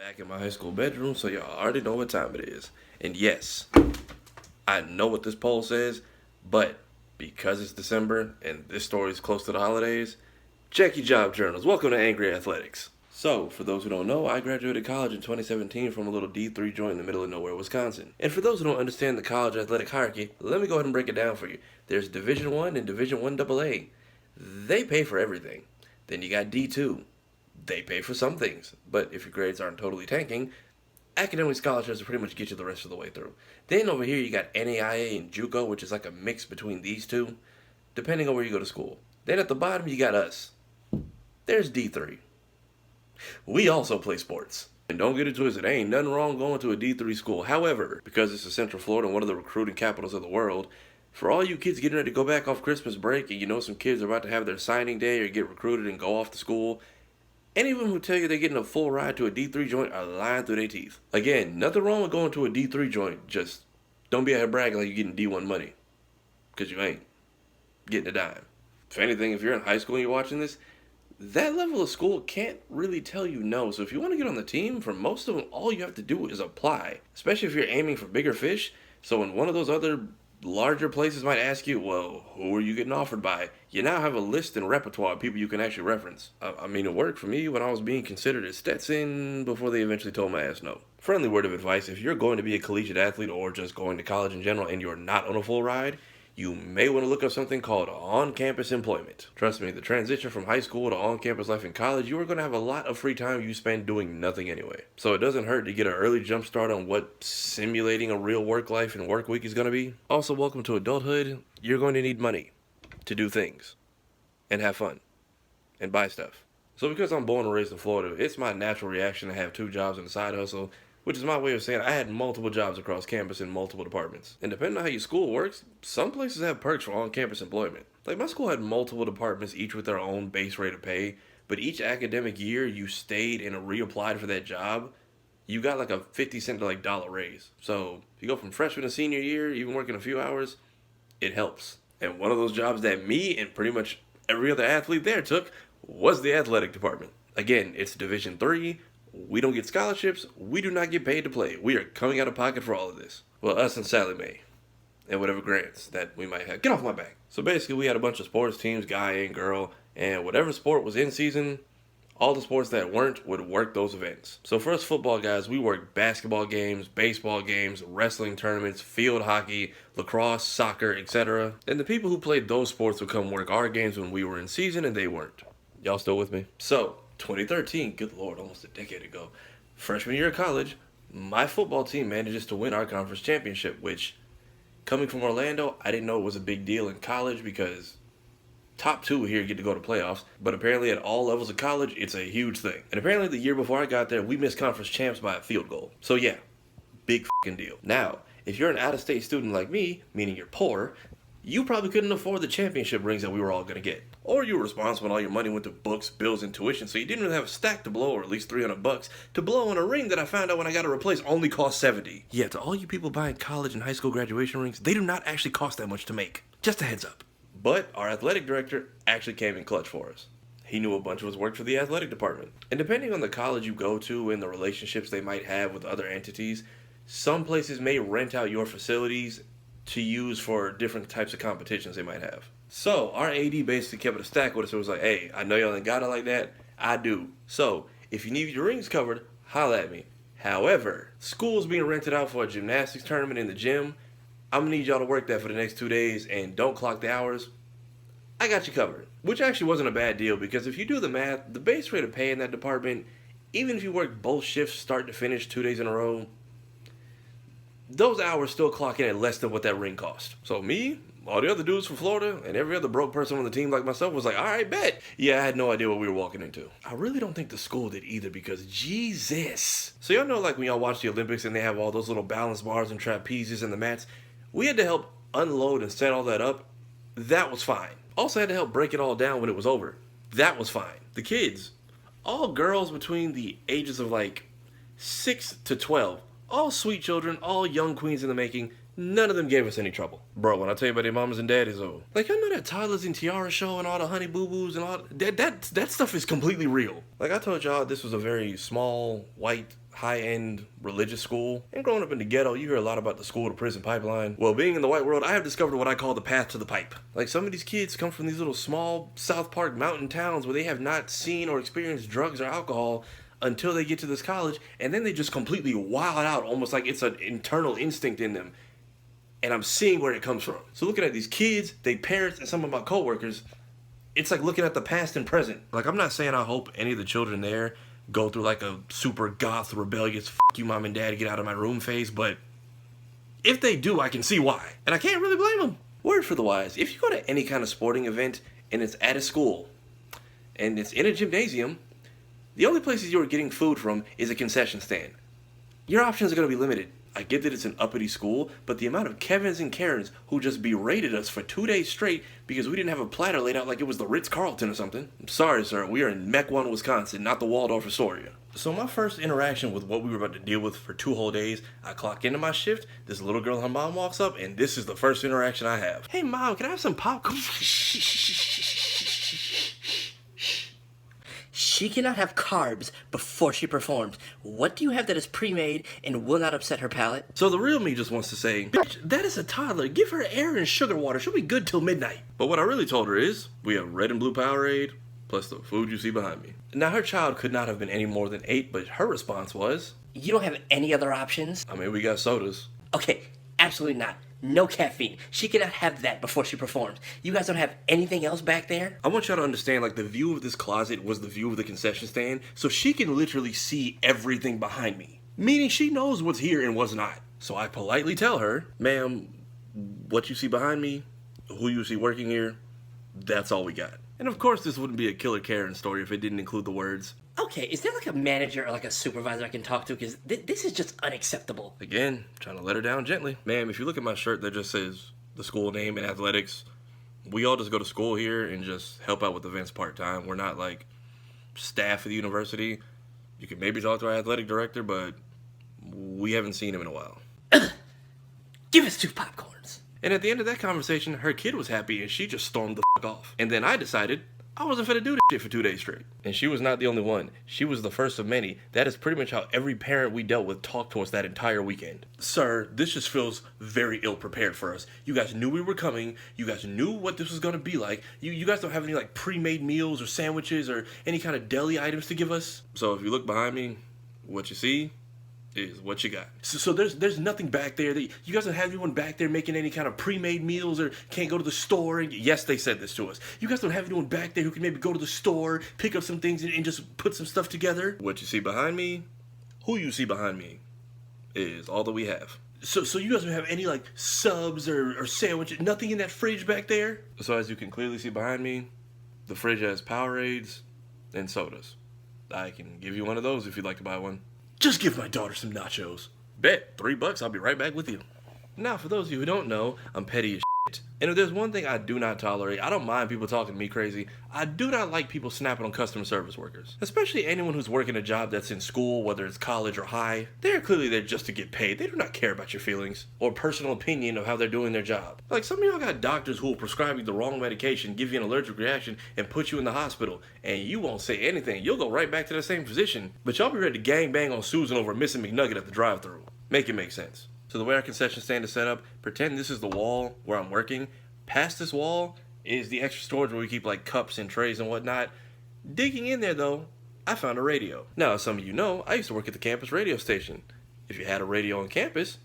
Back in my high school bedroom, so y'all already know what time it is. And yes, I know what this poll says, but because it's December and this story is close to the holidays, Janky Job Journals, welcome to Angry Athletics. So, for those who don't know, I graduated college in 2017 from a little D3 joint in the middle of nowhere, Wisconsin. And for those who don't understand the college athletic hierarchy, let me go ahead and break it down for you. There's Division 1 and Division 1 AA. They pay for everything. Then you got D2. They pay for some things, but if your grades aren't totally tanking, academic scholarships will pretty much get you the rest of the way through. Then over here you got NAIA and JUCO, which is like a mix between these two, depending on where you go to school. Then at the bottom you got us. There's D3. We also play sports. And don't get it twisted, there ain't nothing wrong going to a D3 school. However, because it's in Central Florida and one of the recruiting capitals of the world, for all you kids getting ready to go back off Christmas break and you know some kids are about to have their signing day or get recruited and go off to school, any of them who tell you they're getting a full ride to a D3 joint are lying through their teeth. Again, nothing wrong with going to a D3 joint, just don't be out here bragging like you're getting D1 money. Because you ain't getting a dime. If anything, if you're in high school and you're watching this, that level of school can't really tell you no. So if you want to get on the team, for most of them, all you have to do is apply. Especially if you're aiming for bigger fish. So when one of those other larger places might ask you, well, who are you getting offered by? You now have a list and repertoire of people you can actually reference. I mean, it worked for me when I was being considered as Stetson before they eventually told my ass no. Friendly word of advice, if you're going to be a collegiate athlete or just going to college in general and you're not on a full ride, you may want to look up something called on-campus employment. Trust me, the transition from high school to on-campus life in college, you are going to have a lot of free time you spend doing nothing anyway. So it doesn't hurt to get an early jump start on what simulating a real work life and work week is going to be. Also, welcome to adulthood. You're going to need money to do things and have fun and buy stuff. So because I'm born and raised in Florida, it's my natural reaction to have two jobs and a side hustle, which is my way of saying I had multiple jobs across campus in multiple departments. And depending on how your school works, some places have perks for on-campus employment. Like my school had multiple departments, each with their own base rate of pay, but each academic year you stayed and reapplied for that job, you got like a 50-cent to like dollar raise. So if you go from freshman to senior year, even working a few hours, it helps. And one of those jobs that me and pretty much every other athlete there took was the athletic department. Again, it's Division 3. We don't get scholarships. We do not get paid to play. We are coming out of pocket for all of this. Well, us and Sally Mae. And whatever grants that we might have. Get off my back. So basically, we had a bunch of sports teams, guy and girl. And whatever sport was in season, all the sports that weren't would work those events. So for us football guys, we worked basketball games, baseball games, wrestling tournaments, field hockey, lacrosse, soccer, etc. And the people who played those sports would come work our games when we were in season and they weren't. Y'all still with me? So 2013, good lord, almost a decade ago, freshman year of college, my football team manages to win our conference championship, which, coming from Orlando, I didn't know it was a big deal in college because top two here get to go to playoffs, but apparently at all levels of college, it's a huge thing. And apparently the year before I got there, we missed conference champs by a field goal. So yeah, big fucking deal. Now, if you're an out-of-state student like me, meaning you're poor, you probably couldn't afford the championship rings that we were all going to get. Or you were responsible when all your money went to books, bills, and tuition, so you didn't really have a stack to blow, or at least $300 to blow on a ring that I found out when I got it replaced only cost $70. Yeah, to all you people buying college and high school graduation rings, they do not actually cost that much to make. Just a heads up. But our athletic director actually came in clutch for us. He knew a bunch of us worked for the athletic department. And depending on the college you go to and the relationships they might have with other entities, some places may rent out your facilities to use for different types of competitions they might have. So our AD basically kept it a stack with us. It was like, hey, I know y'all ain't got it like that. I do. So if you need your rings covered, holla at me. However, school's being rented out for a gymnastics tournament in the gym. I'm gonna need y'all to work that for the next 2 days and don't clock the hours. I got you covered. Which actually wasn't a bad deal because if you do the math, the base rate of pay in that department, even if you work both shifts start to finish 2 days in a row, those hours still clock in at less than what that ring cost. So me, all the other dudes from Florida, and every other broke person on the team like myself was like, all right, bet. Yeah, I had no idea what we were walking into. I really don't think the school did either because Jesus. So y'all know like when y'all watch the Olympics and they have all those little balance bars and trapezes and the mats, we had to help unload and set all that up. That was fine. Also had to help break it all down when it was over. That was fine. The kids, all girls between the ages of like 6 to 12, all sweet children, all young queens in the making. None of them gave us any trouble. Bro, when I tell you about their mamas and daddies, oh. Like, y'all know that Toddlers and Tiara show and all the Honey Boo Boos and all that stuff is completely real. Like I told y'all, this was a very small, white, high-end religious school. And growing up in the ghetto, you hear a lot about the school-to-prison pipeline. Well, being in the white world, I have discovered what I call the path to the pipe. Like, some of these kids come from these little small South Park mountain towns where they have not seen or experienced drugs or alcohol until they get to this college, and then they just completely wild out, almost like it's an internal instinct in them. And I'm seeing where it comes from. So looking at these kids, their parents, and some of my coworkers, it's like looking at the past and present. Like, I'm not saying I hope any of the children there go through like a super goth, rebellious, "F you mom and dad, get out of my room" phase, but if they do, I can see why. And I can't really blame them. Word for the wise, if you go to any kind of sporting event and it's at a school and it's in a gymnasium, the only places you're getting food from is a concession stand. Your options are going to be limited. I get that it's an uppity school, but the amount of Kevins and Karens who just berated us for 2 days straight because we didn't have a platter laid out like it was the Ritz-Carlton or something. I'm sorry, sir. We are in Mequon, Wisconsin, not the Waldorf Astoria. So my first interaction with what we were about to deal with for 2 whole days, I clock into my shift, this little girl, her mom walks up, and this is the first interaction I have. "Hey, Mom, can I have some popcorn?" She cannot have carbs before she performs. What do you have that is pre-made and will not upset her palate? So the real me just wants to say, "Bitch, that is a toddler. Give her air and sugar water. She'll be good till midnight." But what I really told her is, we have red and blue Powerade, plus the food you see behind me. Now, her child could not have been any more than 8, but her response was, You don't have any other options? I mean, we got sodas. Okay, absolutely not. No caffeine. She cannot have that before she performs. You guys don't have anything else back there? I want y'all to understand, like, the view of this closet was the view of the concession stand, so she can literally see everything behind me. Meaning she knows what's here and what's not. So I politely tell her, "Ma'am, what you see behind me, who you see working here, that's all we got." And of course this wouldn't be a Killer Karen story if it didn't include the words, Okay, is there like a manager or like a supervisor I can talk to? Because this is just unacceptable. Again, trying to let her down gently. "Ma'am, if you look at my shirt that just says the school name and athletics, we all just go to school here and just help out with events part-time. We're not like staff at the university. You can maybe talk to our athletic director, but we haven't seen him in a while." Give us 2 popcorns. And at the end of that conversation, her kid was happy and she just stormed the f*** off. And then I decided I wasn't finna do this shit for 2 days straight. And she was not the only one. She was the first of many. That is pretty much how every parent we dealt with talked to us that entire weekend. "Sir, this just feels very ill-prepared for us. You guys knew we were coming. You guys knew what this was gonna be like. You guys don't have any like pre-made meals or sandwiches or any kind of deli items to give us. So if you look behind me, what you see is what you got." So there's nothing back there. You guys don't have anyone back there making any kind of pre-made meals or can't go to the store. And yes, they said this to us. "You guys don't have anyone back there who can maybe go to the store, pick up some things and just put some stuff together." What you see behind me, who you see behind me, is all that we have. So you guys don't have any like subs or sandwiches, nothing in that fridge back there? So as you can clearly see behind me, the fridge has Powerades and sodas. I can give you one of those if you'd like to buy one. "Just give my daughter some nachos." "Bet, $3, I'll be right back with you." Now, for those of you who don't know, I'm petty as shit. And if there's one thing I do not tolerate, I don't mind people talking to me crazy. I do not like people snapping on customer service workers. Especially anyone who's working a job that's in school, whether it's college or high. They're clearly there just to get paid. They do not care about your feelings or personal opinion of how they're doing their job. Like, some of y'all got doctors who will prescribe you the wrong medication, give you an allergic reaction, and put you in the hospital. And you won't say anything. You'll go right back to the same physician. But y'all be ready to gangbang on Susan over a missing McNugget at the drive-thru. Make it make sense. So the way our concession stand is set up, pretend this is the wall where I'm working. Past this wall is the extra storage where we keep like cups and trays and whatnot. Digging in there though, I found a radio. Now, as some of you know, I used to work at the campus radio station. If you had a radio on campus,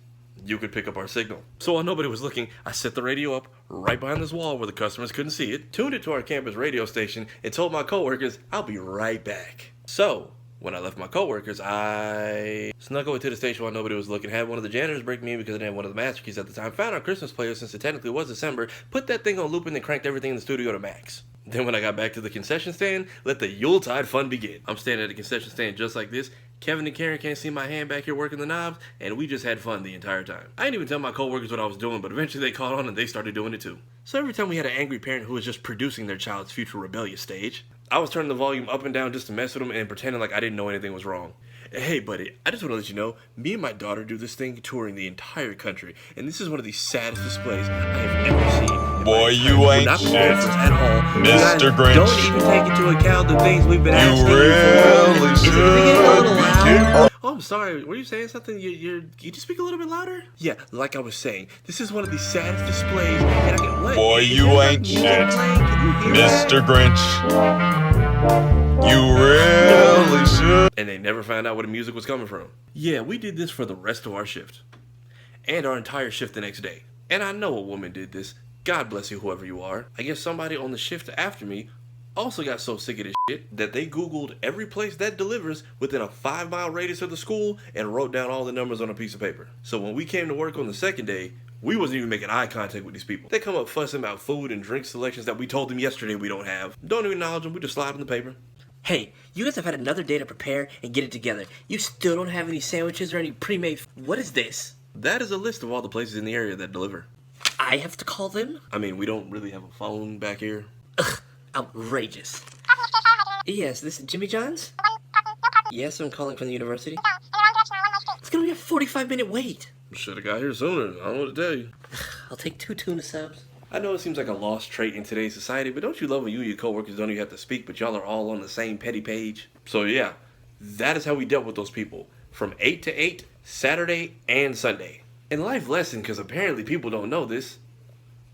you could pick up our signal. So while nobody was looking, I set the radio up right behind this wall where the customers couldn't see it, tuned it to our campus radio station, and told my coworkers I'll be right back. So when I left my coworkers, I snuck over to the station while nobody was looking, had one of the janitors break me in because I didn't have one of the master keys at the time, found our Christmas player since it technically was December, put that thing on loop and then cranked everything in the studio to max. Then when I got back to the concession stand, let the Yuletide fun begin. I'm standing at the concession stand just like this. Kevin and Karen can't see my hand back here working the knobs, and we just had fun the entire time. I didn't even tell my coworkers what I was doing, but eventually they caught on and they started doing it too. So every time we had an angry parent who was just producing their child's future rebellious stage, I was turning the volume up and down just to mess with them and pretending like I didn't know anything was wrong. Hey buddy, I just want to let you know, me and my daughter do this thing touring the entire country, and this is one of the saddest displays I have ever seen. Boy, you ain't not shit, at all. Mr. Grinch. Don't even take into account the things we've been asking You really should. Oh, I'm sorry. Were you saying something? Can you just speak a little bit louder? Yeah, like I was saying, this is one of the saddest displays. And I can, what? Boy, Is you there ain't music shit. playing? Can you hear that? Mr. Grinch, you really should. And they never found out where the music was coming from. Yeah, we did this for the rest of our shift. And our entire shift the next day. And I know a woman did this. God bless you, whoever you are. I guess somebody on the shift after me also got so sick of this shit that they Googled every place that delivers within a 5-mile radius of the school and wrote down all the numbers on a piece of paper. So when we came to work on the second day, we wasn't even making eye contact with these people. They come up fussing about food and drink selections that we told them yesterday we don't have. Don't even acknowledge them, we just slide on the paper. Hey, you guys have had another day to prepare and get it together. You still don't have any sandwiches or any pre-made. What is this? That is a list of all the places in the area that deliver. I have to call them? I mean, we don't really have a phone back here. Ugh, outrageous. Yes, this is Jimmy John's? Yes, I'm calling from the university. It's gonna be a 45-minute wait. Should've got here sooner. I don't know what to tell you. I'll take 2 tuna subs. I know it seems like a lost trait in today's society, but don't you love when you and your coworkers don't even have to speak, but y'all are all on the same petty page? So yeah, that is how we dealt with those people. From 8 to 8, Saturday and Sunday. And life lesson, because apparently people don't know this.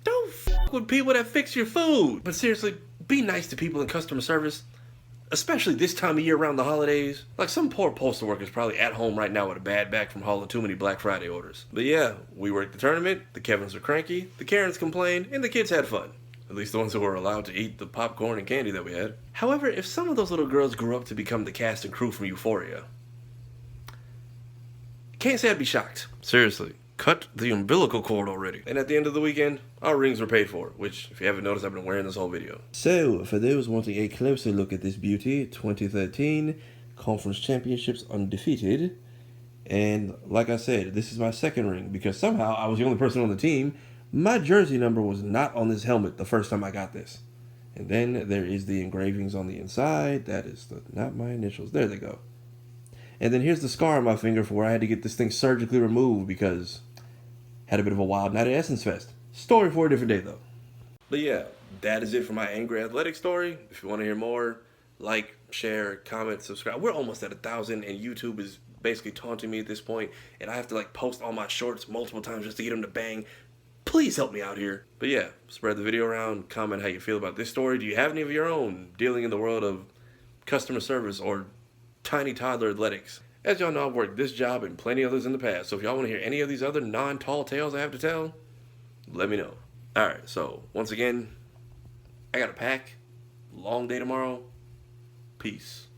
Don't f*** with people that fix your food. But seriously, be nice to people in customer service. Especially this time of year around the holidays. Like some poor postal worker's probably at home right now with a bad back from hauling too many Black Friday orders. But yeah, we worked the tournament, the Kevins were cranky, the Karens complained, and the kids had fun. At least the ones who were allowed to eat the popcorn and candy that we had. However, if some of those little girls grew up to become the cast and crew from Euphoria, can't say I'd be shocked. Seriously. Cut the umbilical cord already. And at the end of the weekend, our rings were paid for, which, if you haven't noticed, I've been wearing this whole video. So, for those wanting a closer look at this beauty, 2013, Conference Championships undefeated. And, like I said, this is my second ring, because somehow I was the only person on the team. My jersey number was not on this helmet the first time I got this. And then there is the engravings on the inside. That is not my initials. There they go. And then here's the scar on my finger for where I had to get this thing surgically removed because had a bit of a wild night at Essence Fest. Story for a different day, though. But yeah, that is it for my Angry Athletic story. If you want to hear more, like, share, comment, subscribe. We're almost at 1,000, and YouTube is basically taunting me at this point, and I have to, post all my shorts multiple times just to get them to bang. Please help me out here. But yeah, spread the video around, comment how you feel about this story. Do you have any of your own dealing in the world of customer service or tiny toddler athletics? As y'all know, I've worked this job and plenty others in the past, so if y'all want to hear any of these other non-tall tales I have to tell, let me know. Alright, so once again, I gotta pack. Long day tomorrow. Peace.